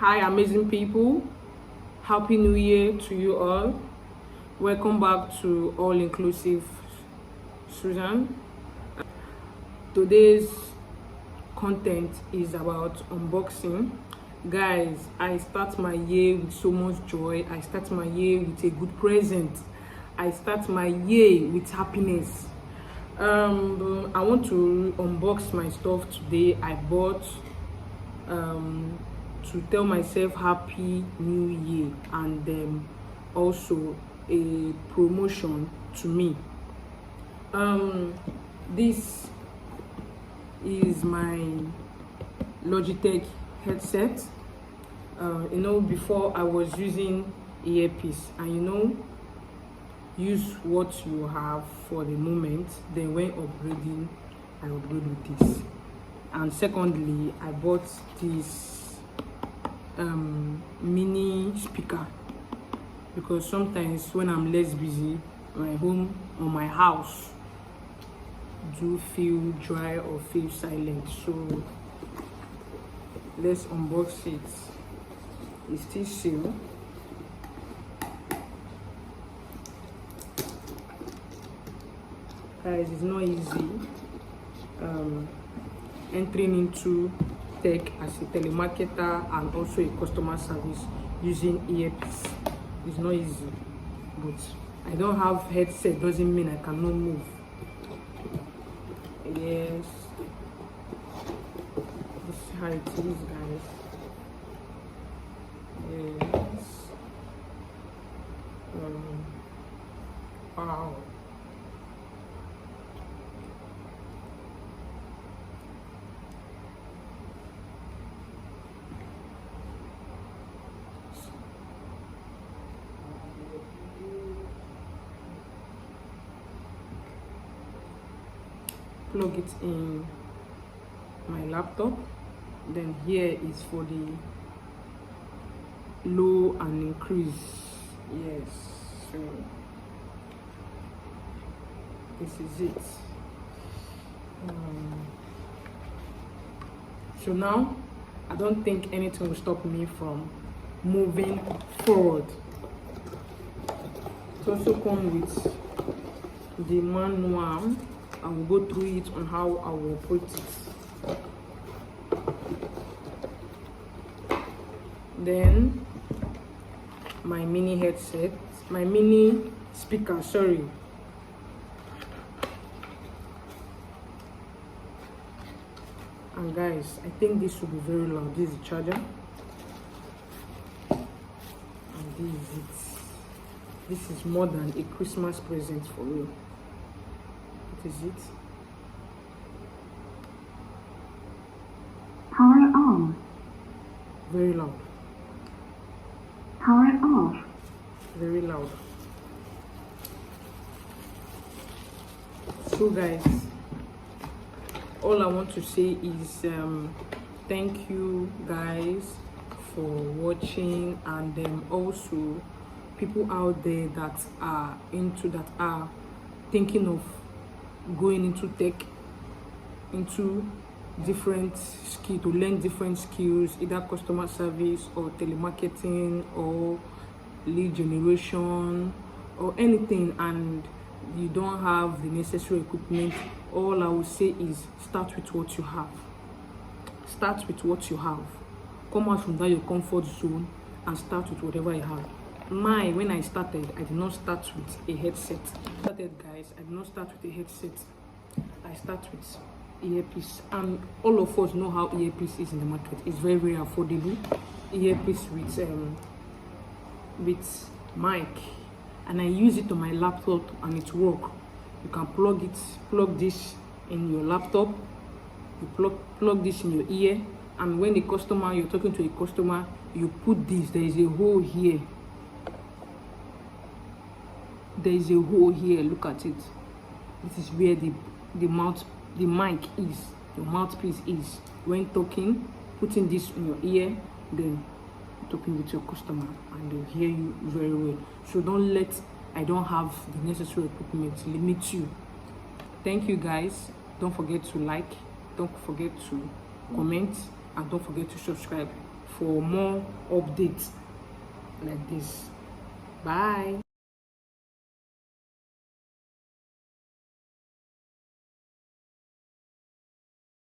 Hi, amazing people. Happy New Year to you all. Welcome back to All Inclusive Susan. Today's content is about unboxing. Guys, I start my year with so much joy. I start my year with a good present. I start my year with happiness. I want to unbox my stuff today. I bought to tell myself happy new year, and also a promotion to me. This is my Logitech headset. Before I was using earpiece, and use what you have for the moment. Then when upgrading, I upgrade with this. And secondly, I bought this mini speaker because sometimes when I'm less busy, my home or my house do feel dry or feel silent. So let's unbox it. It's still sealed. Guys, it's not easy entering into tech as a telemarketer and also a customer service using earpiece. It's not easy, but I don't have headset doesn't mean I cannot move. Yes, this is how it is, guys. Yes. Wow. Plug it in my laptop. Then here is for the low and increase. Yes, so this is it. So now I don't think anything will stop me from moving forward. It also comes with the manual. I will go through it on how I will put it. Then my mini headset, my mini speaker, sorry. And guys, I think this will be very loud. This is the charger. And this is it. This is more than a Christmas present for me. What is it? Power on. Very loud. Power off. Very loud. So guys, all I want to say is thank you guys for watching, and also people out there that are thinking of going into tech, into different skill, to learn different skills, either customer service or telemarketing or lead generation or anything, and you don't have the necessary equipment. All I will say is start with what you have. Start with what you have. Come out from that your comfort zone and start with whatever you have. When I started, I did not start with a headset. Guys, I did not start with a headset. I start with earpiece, and all of us know how earpiece is in the market. It's very, very affordable. Earpiece with mic, and I use it on my laptop and it works. You can plug this in your laptop. You plug this in your ear, and when you're talking to a customer, you put this. There is a hole here. There is a hole here. Look at it. This is where the mic is, your mouthpiece is. When talking, putting this in your ear, then talking with your customer, and they'll hear you very well. So don't let I don't have the necessary equipment limit you. Thank you guys. Don't forget to like, don't forget to comment, and don't forget to subscribe. for more updates like this. Bye.